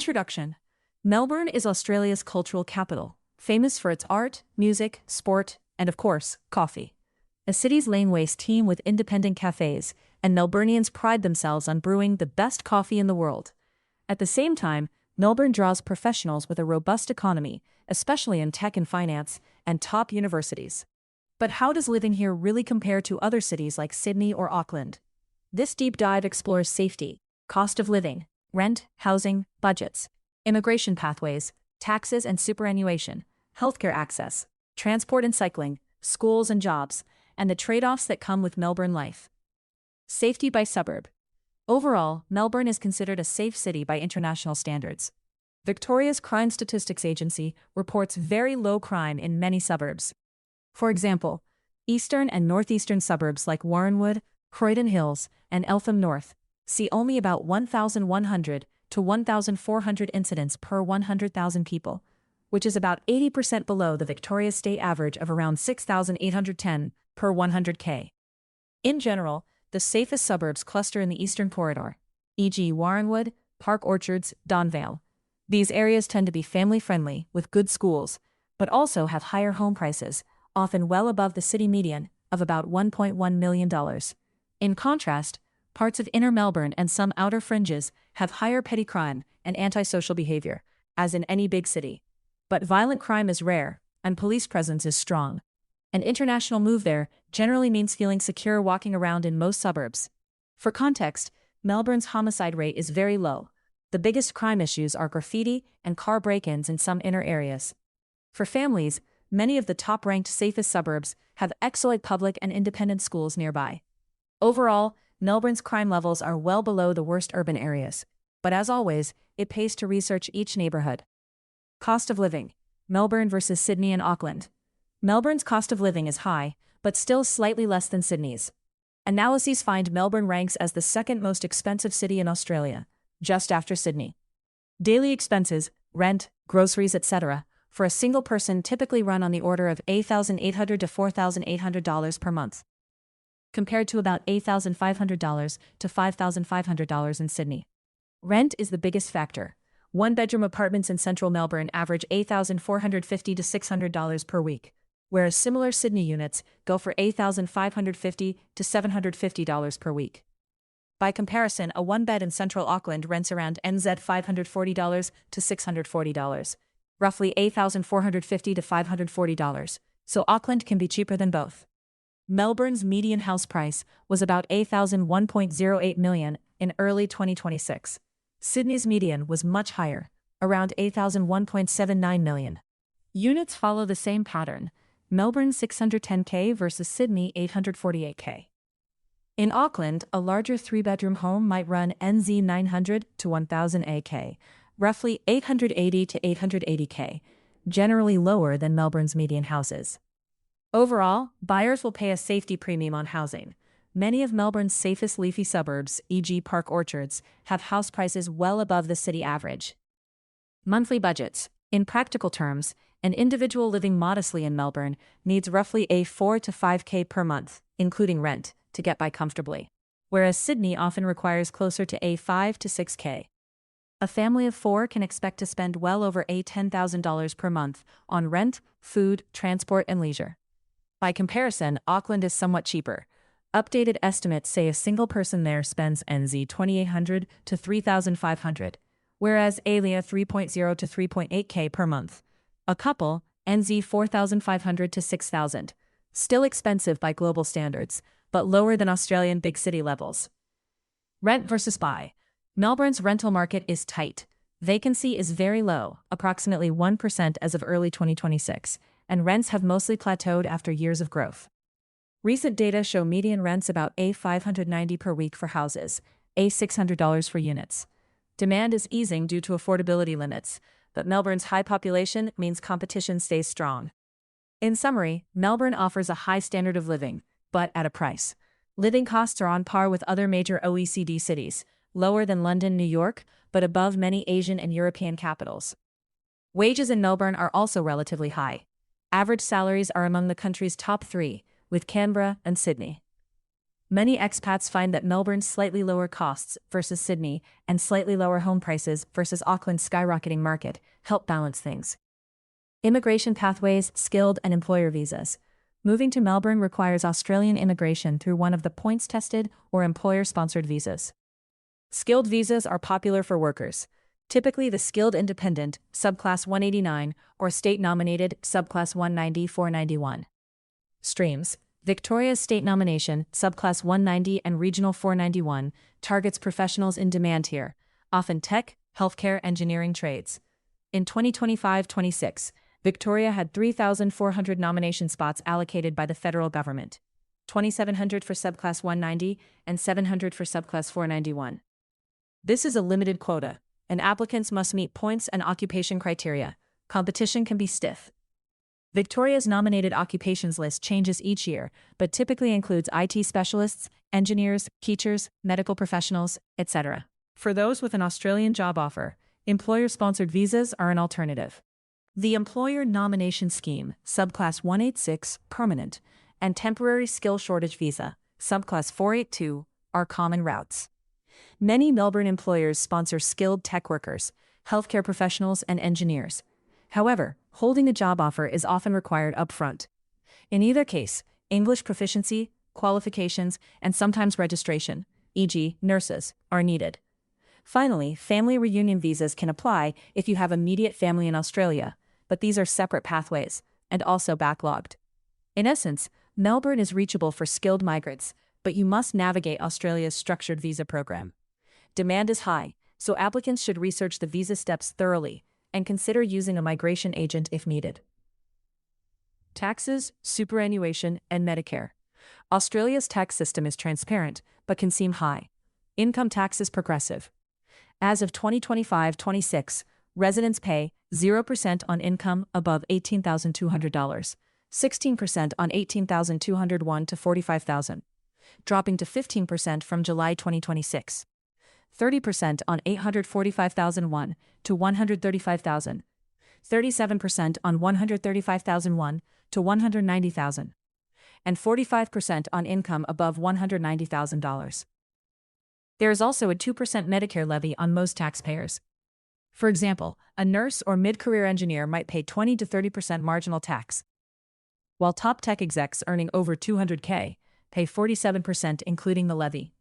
Introduction. Melbourne is Australia's cultural capital, famous for its art, music, sport, and of course, coffee. The city's laneways teem with independent cafes, and Melburnians pride themselves on brewing the best coffee in the world. At the same time, Melbourne draws professionals with a robust economy, especially in tech and finance, and top universities. But how does living here really compare to other cities like Sydney or Auckland? This deep dive explores safety, cost of living, rent, housing, budgets, immigration pathways, taxes and superannuation, healthcare access, transport and cycling, schools and jobs, and the trade-offs that come with Melbourne life. Safety by suburb. Overall, Melbourne is considered a safe city by international standards. Victoria's Crime Statistics Agency reports very low crime in many suburbs. For example, eastern and northeastern suburbs like Warranwood, Croydon Hills, and Eltham North see only about 1,100 to 1,400 incidents per 100,000 people, which is about 80% below the Victoria state average of around 6,810 per 100K. In general, the safest suburbs cluster in the eastern corridor, e.g. Warranwood, Park Orchards, Donvale. These areas tend to be family-friendly, with good schools, but also have higher home prices, often well above the city median, of about $1.1 million. In contrast, parts of inner Melbourne and some outer fringes have higher petty crime and antisocial behavior, as in any big city. But violent crime is rare, and police presence is strong. An international move there generally means feeling secure walking around in most suburbs. For context, Melbourne's homicide rate is very low. The biggest crime issues are graffiti and car break-ins in some inner areas. For families, many of the top-ranked safest suburbs have excellent public and independent schools nearby. Overall, Melbourne's crime levels are well below the worst urban areas, but as always, it pays to research each neighborhood. Cost of living. Melbourne versus Sydney and Auckland. Melbourne's cost of living is high, but still slightly less than Sydney's. Analyses find Melbourne ranks as the second most expensive city in Australia, just after Sydney. Daily expenses, rent, groceries, etc., for a single person typically run on the order of $8,800 to $4,800 per month, compared to about $8,500 to $5,500 in Sydney. Rent is the biggest factor. One-bedroom apartments in central Melbourne average $8,450 to $600 per week, whereas similar Sydney units go for $8,550 to $750 per week. By comparison, a one-bed in central Auckland rents around $540 to $640, roughly $8,450 to $540, so Auckland can be cheaper than both. Melbourne's median house price was about $8,001.08 million in early 2026. Sydney's median was much higher, around $8,001.79 million. Units follow the same pattern, Melbourne 610K versus Sydney 848K. In Auckland, a larger three-bedroom home might run NZ 900 to 1,000 AK, roughly 880 to 880K, generally lower than Melbourne's median houses. Overall, buyers will pay a safety premium on housing. Many of Melbourne's safest leafy suburbs, e.g. Park Orchards, have house prices well above the city average. Monthly budgets. In practical terms, an individual living modestly in Melbourne needs roughly a 4 to 5K per month, including rent, to get by comfortably, whereas Sydney often requires closer to a 5 to 6K. A family of 4 can expect to spend well over $10,000 per month on rent, food, transport, and leisure. By comparison, Auckland is somewhat cheaper. Updated estimates say a single person there spends NZ 2,800 to 3,500, whereas ALIA 3.0 to 3.8K per month. A couple, NZ 4,500 to 6,000. Still expensive by global standards, but lower than Australian big city levels. Rent versus buy. Melbourne's rental market is tight. Vacancy is very low, approximately 1% as of early 2026, and rents have mostly plateaued after years of growth. Recent data show median rents about $590 per week for houses, $600 for units. Demand is easing due to affordability limits, but Melbourne's high population means competition stays strong. In summary, Melbourne offers a high standard of living, but at a price. Living costs are on par with other major OECD cities, lower than London, New York, but above many Asian and European capitals. Wages in Melbourne are also relatively high. Average salaries are among the country's top 3, with Canberra and Sydney. Many expats find that Melbourne's slightly lower costs versus Sydney and slightly lower home prices versus Auckland's skyrocketing market help balance things. Immigration pathways, skilled and employer visas. Moving to Melbourne requires Australian immigration through one of the points-tested or employer-sponsored visas. Skilled visas are popular for workers, typically the skilled independent, subclass 189, or state-nominated, subclass 190-491. Streams. Victoria's state nomination, subclass 190 and regional 491, targets professionals in demand here, often tech, healthcare, engineering trades. In 2025-26, Victoria had 3,400 nomination spots allocated by the federal government, 2,700 for subclass 190 and 700 for subclass 491. This is a limited quota, and applicants must meet points and occupation criteria. Competition can be stiff. Victoria's nominated occupations list changes each year, but typically includes IT specialists, engineers, teachers, medical professionals, etc. For those with an Australian job offer, employer-sponsored visas are an alternative. The Employer Nomination Scheme, subclass 186, permanent, and temporary skill shortage visa, subclass 482, are common routes. Many Melbourne employers sponsor skilled tech workers, healthcare professionals, and engineers. However, holding a job offer is often required upfront. In either case, English proficiency, qualifications, and sometimes registration, e.g., nurses, are needed. Finally, family reunion visas can apply if you have immediate family in Australia, but these are separate pathways, and also backlogged. In essence, Melbourne is reachable for skilled migrants, but you must navigate Australia's structured visa program. Demand is high, so applicants should research the visa steps thoroughly and consider using a migration agent if needed. Taxes, superannuation, and Medicare. Australia's tax system is transparent, but can seem high. Income tax is progressive. As of 2025-26, residents pay 0% on income above $18,200, 16% on $18,201 to $45,000, dropping to 15% from July 2026. 30% on $845,001 to $135,000, 37% on $135,001 to $190,000, and 45% on income above $190,000. There is also a 2% Medicare levy on most taxpayers. For example, a nurse or mid-career engineer might pay 20 to 30% marginal tax, while top tech execs earning over $200K pay 47% including the levy.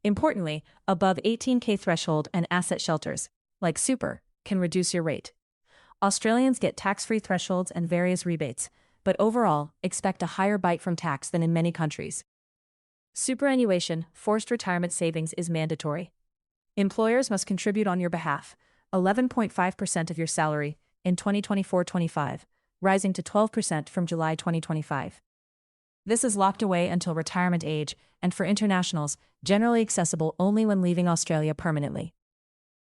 Importantly, above 18K threshold and asset shelters, like super, can reduce your rate. Australians get tax-free thresholds and various rebates, but overall, expect a higher bite from tax than in many countries. Superannuation, forced retirement savings, is mandatory. Employers must contribute on your behalf, 11.5% of your salary in 2024-25, rising to 12% from July 2025. This is locked away until retirement age, and for internationals, generally accessible only when leaving Australia permanently.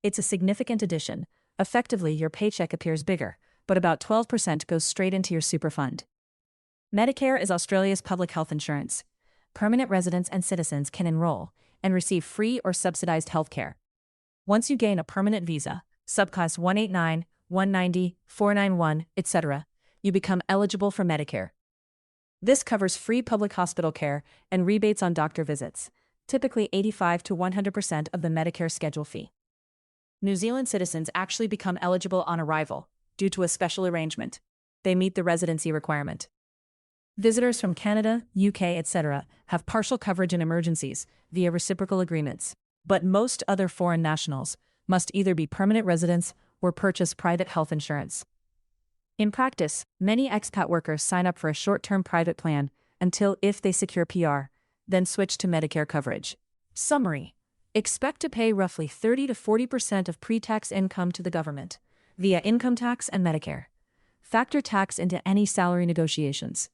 It's a significant addition. Effectively, your paycheck appears bigger, but about 12% goes straight into your super fund. Medicare is Australia's public health insurance. Permanent residents and citizens can enroll and receive free or subsidized healthcare. Once you gain a permanent visa, subclass 189, 190, 491, etc., you become eligible for Medicare. This covers free public hospital care and rebates on doctor visits, typically 85 to 100% of the Medicare schedule fee. New Zealand citizens actually become eligible on arrival, due to a special arrangement. They meet the residency requirement. Visitors from Canada, UK, etc. have partial coverage in emergencies via reciprocal agreements, but most other foreign nationals must either be permanent residents or purchase private health insurance. In practice, many expat workers sign up for a short-term private plan until if they secure PR, then switch to Medicare coverage. Summary: expect to pay roughly 30 to 40% of pre-tax income to the government via income tax and Medicare. Factor tax into any salary negotiations.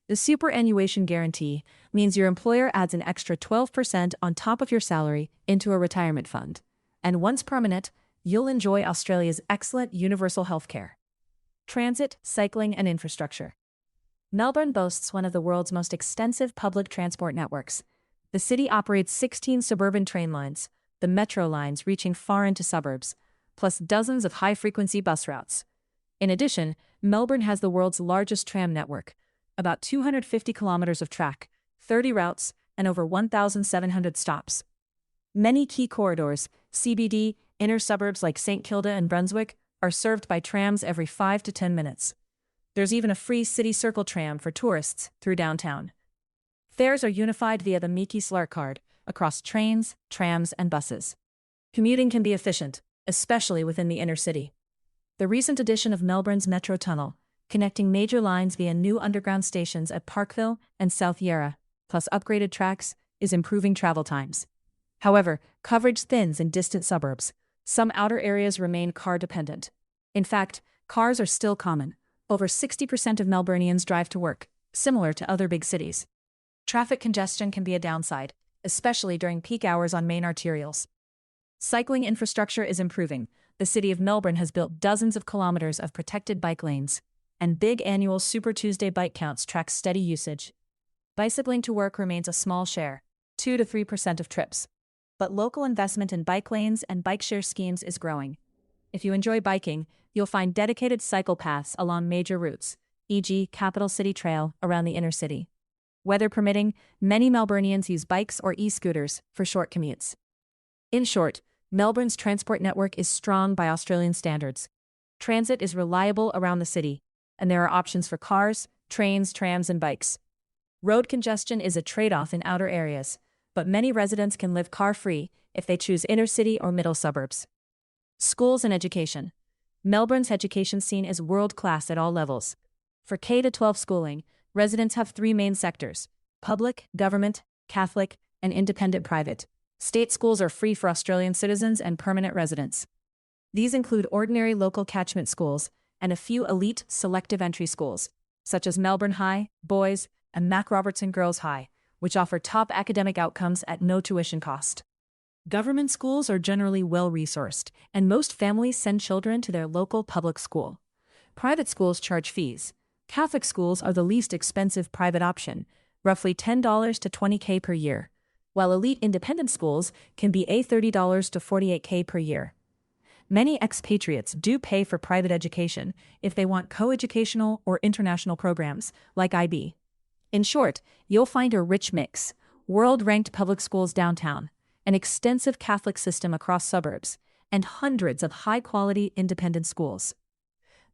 The superannuation guarantee means your employer adds an extra 12% on top of your salary into a retirement fund. And once permanent, you'll enjoy Australia's excellent universal healthcare. Transit, cycling, and infrastructure. Melbourne boasts one of the world's most extensive public transport networks. The city operates 16 suburban train lines, the metro lines reaching far into suburbs, plus dozens of high-frequency bus routes. In addition, Melbourne has the world's largest tram network, about 250 kilometers of track, 30 routes, and over 1,700 stops. Many key corridors, CBD, inner suburbs like St. Kilda and Brunswick, are served by trams every 5 to 10 minutes. There's even a free City Circle tram for tourists through downtown. Fares are unified via the Miki Slark card across trains, trams, and buses. Commuting can be efficient, especially within the inner city. The recent addition of Melbourne's Metro Tunnel, connecting major lines via new underground stations at Parkville and South Yarra, plus upgraded tracks, is improving travel times. However, coverage thins in distant suburbs. Some outer areas remain car-dependent. In fact, cars are still common. Over 60% of Melburnians drive to work, similar to other big cities. Traffic congestion can be a downside, especially during peak hours on main arterials. Cycling infrastructure is improving. The city of Melbourne has built dozens of kilometers of protected bike lanes, and big annual Super Tuesday bike counts track steady usage. Bicycling to work remains a small share, 2 to 3% of trips. But local investment in bike lanes and bike share schemes is growing. If you enjoy biking, you'll find dedicated cycle paths along major routes, e.g. Capital City Trail around the inner city. Weather permitting, many Melburnians use bikes or e-scooters for short commutes. In short, Melbourne's transport network is strong by Australian standards. Transit is reliable around the city, and there are options for cars, trains, trams, and bikes. Road congestion is a trade-off in outer areas, but many residents can live car-free if they choose inner city or middle suburbs. Schools and education. Melbourne's education scene is world-class at all levels. For K-12 schooling, residents have 3 main sectors: public, government, Catholic, and independent private. State schools are free for Australian citizens and permanent residents. These include ordinary local catchment schools and a few elite selective entry schools, such as Melbourne High, Boys, and Mac Robertson Girls High, which offer top academic outcomes at no tuition cost. Government schools are generally well-resourced, and most families send children to their local public school. Private schools charge fees. Catholic schools are the least expensive private option, roughly $10 to $20K per year, while elite independent schools can be $30 to $48K per year. Many expatriates do pay for private education if they want co-educational or international programs, like IB. In short, you'll find a rich mix: world-ranked public schools downtown, an extensive Catholic system across suburbs, and hundreds of high-quality independent schools.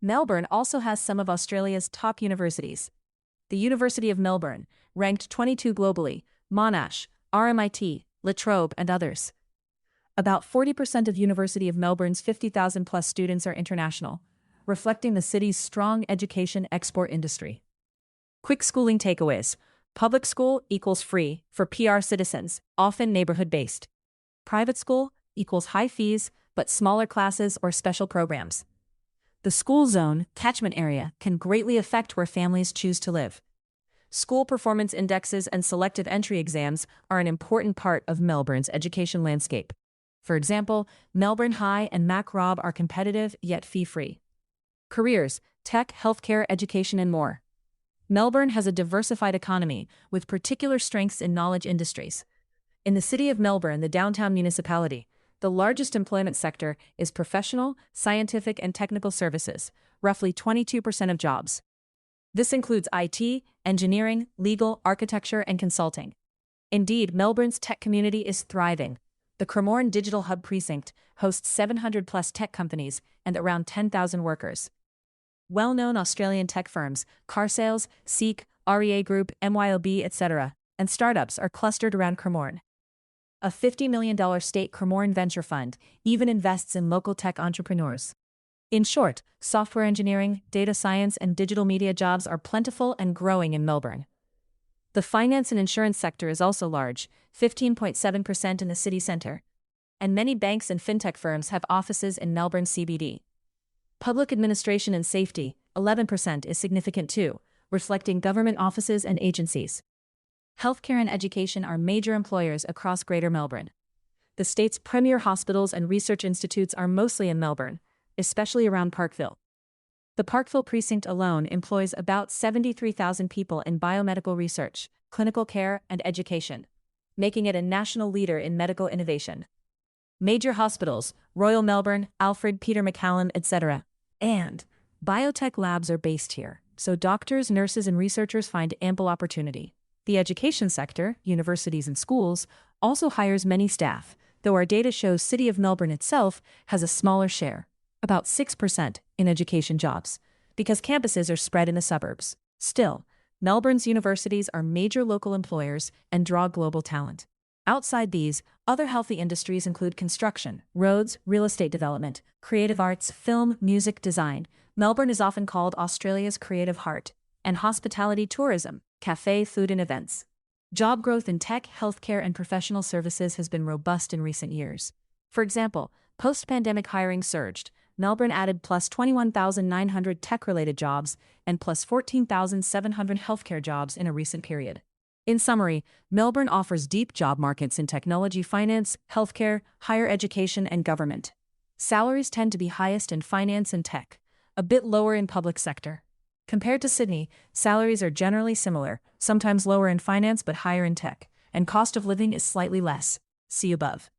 Melbourne also has some of Australia's top universities. The University of Melbourne, ranked 22 globally, Monash, RMIT, La Trobe, and others. About 40% of University of Melbourne's 50,000-plus students are international, reflecting the city's strong education export industry. Quick schooling takeaways. Public school equals free for PR citizens, often neighborhood-based. Private school equals high fees, but smaller classes or special programs. The school zone, catchment area, can greatly affect where families choose to live. School performance indexes and selective entry exams are an important part of Melbourne's education landscape. For example, Melbourne High and Mac Rob are competitive yet fee-free. Careers, tech, healthcare, education, and more. Melbourne has a diversified economy with particular strengths in knowledge industries. In the city of Melbourne, the downtown municipality, the largest employment sector is professional, scientific, and technical services, roughly 22% of jobs. This includes IT, engineering, legal, architecture, and consulting. Indeed, Melbourne's tech community is thriving. The Cremorne Digital Hub Precinct hosts 700-plus tech companies and around 10,000 workers. Well-known Australian tech firms, Carsales, Seek, REA Group, MYOB, etc., and startups are clustered around Cremorne. A $50 million state Cremorne venture fund even invests in local tech entrepreneurs. In short, software engineering, data science, and digital media jobs are plentiful and growing in Melbourne. The finance and insurance sector is also large, 15.7% in the city centre, and many banks and fintech firms have offices in Melbourne CBD. Public administration and safety, 11%, is significant too, reflecting government offices and agencies. Healthcare and education are major employers across Greater Melbourne. The state's premier hospitals and research institutes are mostly in Melbourne, especially around Parkville. The Parkville precinct alone employs about 73,000 people in biomedical research, clinical care, and education, making it a national leader in medical innovation. Major hospitals, Royal Melbourne, Alfred, Peter MacCallum, etc., and biotech labs are based here, so doctors, nurses, and researchers find ample opportunity. The education sector, universities and schools, also hires many staff, though our data shows City of Melbourne itself has a smaller share, about 6% in education jobs, because campuses are spread in the suburbs. Still, Melbourne's universities are major local employers and draw global talent. Outside these, other healthy industries include construction, roads, real estate development, creative arts, film, music, design. Melbourne is often called Australia's creative heart, and hospitality, tourism, cafe, food and events. Job growth in tech, healthcare and professional services has been robust in recent years. For example, post-pandemic hiring surged. Melbourne added plus 21,900 tech-related jobs and plus 14,700 healthcare jobs in a recent period. In summary, Melbourne offers deep job markets in technology, finance, healthcare, higher education, and government. Salaries tend to be highest in finance and tech, a bit lower in public sector. Compared to Sydney, salaries are generally similar, sometimes lower in finance but higher in tech, and cost of living is slightly less. See above.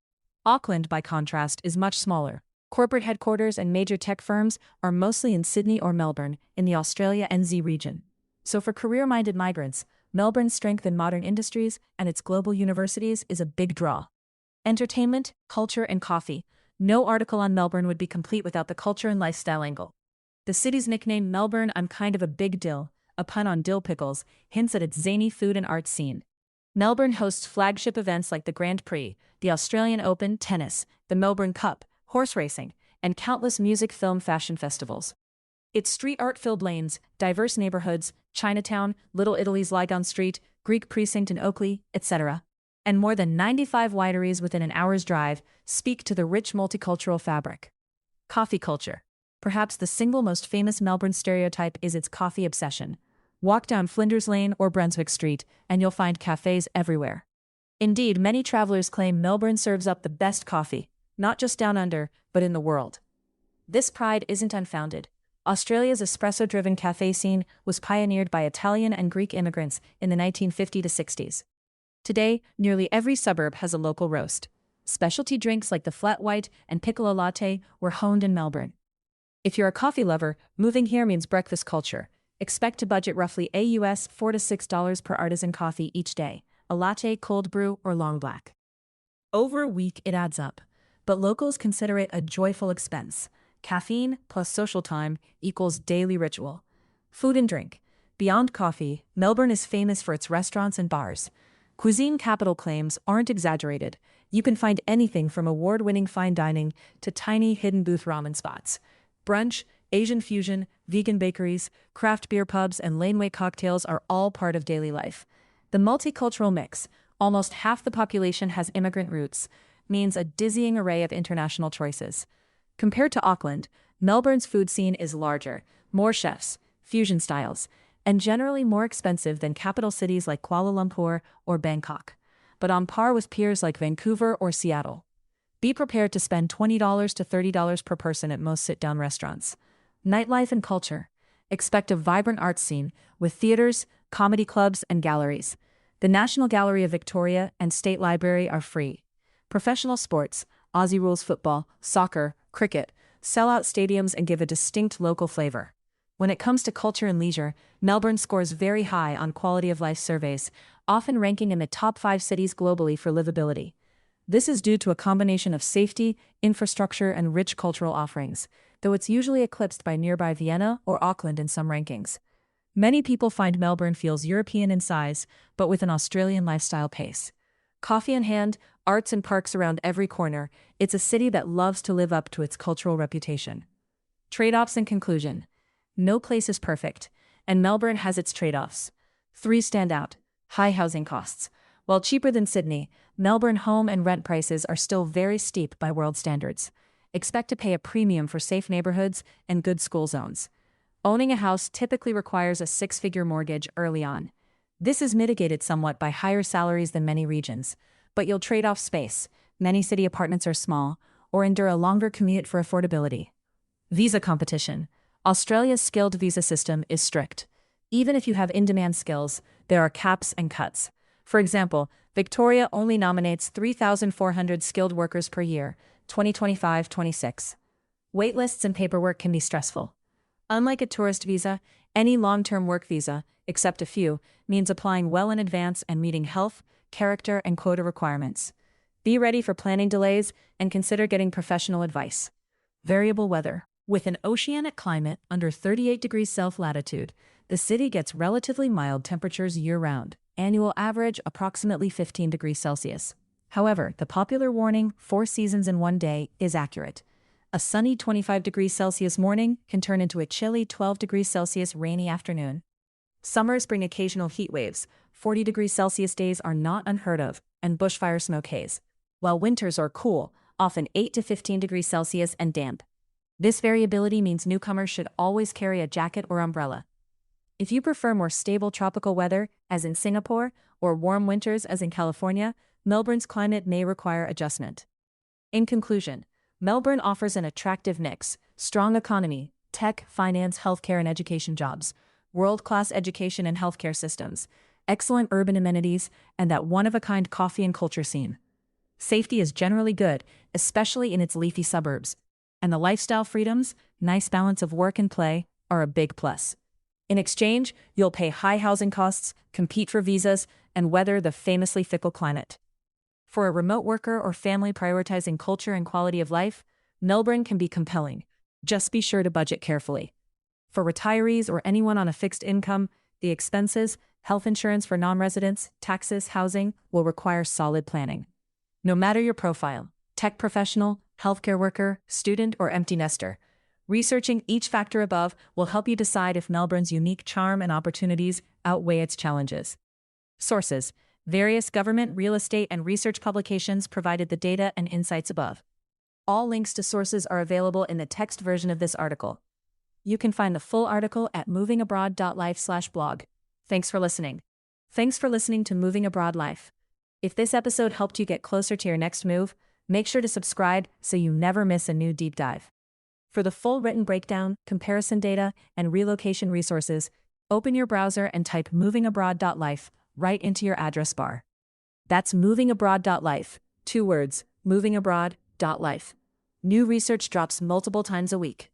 Auckland, by contrast, is much smaller. Corporate headquarters and major tech firms are mostly in Sydney or Melbourne, in the Australia NZ region. So for career-minded migrants, Melbourne's strength in modern industries and its global universities is a big draw. Entertainment, culture, and coffee. No article on Melbourne would be complete without the culture and lifestyle angle. The city's nickname Melbourne, I'm kind of a big dill, a pun on dill pickles, hints at its zany food and art scene. Melbourne hosts flagship events like the Grand Prix, the Australian Open, tennis, the Melbourne Cup, horse racing, and countless music, film, fashion festivals. Its street art-filled lanes, diverse neighborhoods, Chinatown, Little Italy's Lygon Street, Greek Precinct in Oakley, etc., and more than 95 wineries within an hour's drive speak to the rich multicultural fabric. Coffee culture. Perhaps the single most famous Melbourne stereotype is its coffee obsession. Walk down Flinders Lane or Brunswick Street, and you'll find cafes everywhere. Indeed, many travelers claim Melbourne serves up the best coffee, not just down under, but in the world. This pride isn't unfounded. Australia's espresso-driven cafe scene was pioneered by Italian and Greek immigrants in the 1950s to 60s. Today, nearly every suburb has a local roast. Specialty drinks like the flat white and piccolo latte were honed in Melbourne. If you're a coffee lover, moving here means breakfast culture. Expect to budget roughly US $4 to $6 per artisan coffee each day, a latte, cold brew, or long black. Over a week, it adds up, but locals consider it a joyful expense. Caffeine plus social time equals daily ritual. Food and drink. Beyond coffee, Melbourne is famous for its restaurants and bars. Cuisine capital claims aren't exaggerated. You can find anything from award-winning fine dining to tiny hidden booth ramen spots. Brunch, Asian fusion, vegan bakeries, craft beer pubs, and laneway cocktails are all part of daily life. The multicultural mix, almost half the population has immigrant roots, means a dizzying array of international choices. Compared to Auckland, Melbourne's food scene is larger, more chefs, fusion styles, and generally more expensive than capital cities like Kuala Lumpur or Bangkok, but on par with peers like Vancouver or Seattle. Be prepared to spend $20 to $30 per person at most sit-down restaurants. Nightlife and culture. Expect a vibrant arts scene with theaters, comedy clubs, and galleries. The National Gallery of Victoria and State Library are free. Professional sports, Aussie rules football, soccer, cricket, sell out stadiums and give a distinct local flavor. When it comes to culture and leisure, Melbourne scores very high on quality of life surveys, often ranking in the top 5 cities globally for livability. This is due to a combination of safety, infrastructure, and rich cultural offerings, though it's usually eclipsed by nearby Vienna or Auckland in some rankings. Many people find Melbourne feels European in size, but with an Australian lifestyle pace. Coffee in hand, arts and parks around every corner, it's a city that loves to live up to its cultural reputation. Trade-offs in conclusion. No place is perfect, and Melbourne has its trade-offs. 3 stand out. High housing costs. While cheaper than Sydney, Melbourne home and rent prices are still very steep by world standards. Expect to pay a premium for safe neighborhoods and good school zones. Owning a house typically requires a 6-figure mortgage early on. This is mitigated somewhat by higher salaries than many regions, but you'll trade off space. Many city apartments are small, or endure a longer commute for affordability. Visa competition. Australia's skilled visa system is strict. Even if you have in-demand skills, there are caps and cuts. For example, Victoria only nominates 3,400 skilled workers per year, 2025-26. Waitlists and paperwork can be stressful. Unlike a tourist visa, any long-term work visa, except a few, means applying well in advance and meeting health, character, and quota requirements. Be ready for planning delays and consider getting professional advice. Variable weather. With an oceanic climate under 38 degrees south latitude, the city gets relatively mild temperatures year-round, annual average approximately 15 degrees Celsius. However, the popular warning, 4 seasons in one day, is accurate. A sunny 25 degrees Celsius morning can turn into a chilly 12 degrees Celsius rainy afternoon. Summers bring occasional heat waves. 40 degrees Celsius days are not unheard of, and bushfire smoke haze, while winters are cool, often 8 to 15 degrees Celsius and damp. This variability means newcomers should always carry a jacket or umbrella. If you prefer more stable tropical weather, as in Singapore, or warm winters as in California, Melbourne's climate may require adjustment. In conclusion, Melbourne offers an attractive mix: strong economy, tech, finance, healthcare and education jobs, world-class education and healthcare systems, excellent urban amenities, and that one-of-a-kind coffee and culture scene. Safety is generally good, especially in its leafy suburbs, and the lifestyle freedoms, nice balance of work and play, are a big plus. In exchange, you'll pay high housing costs, compete for visas, and weather the famously fickle climate. For a remote worker or family prioritizing culture and quality of life, Melbourne can be compelling. Just be sure to budget carefully. For retirees or anyone on a fixed income, the expenses, health insurance for non-residents, taxes, housing will require solid planning. No matter your profile, tech professional, healthcare worker, student, or empty nester, researching each factor above will help you decide if Melbourne's unique charm and opportunities outweigh its challenges. Sources: various government, real estate, and research publications provided the data and insights above. All links to sources are available in the text version of this article. You can find the full article at movingabroad.life/blog. Thanks for listening. Thanks for listening to Moving Abroad Life. If this episode helped you get closer to your next move, make sure to subscribe so you never miss a new deep dive. For the full written breakdown, comparison data, and relocation resources, open your browser and type movingabroad.life right into your address bar. That's movingabroad.life, 2 words, movingabroad.life. New research drops multiple times a week.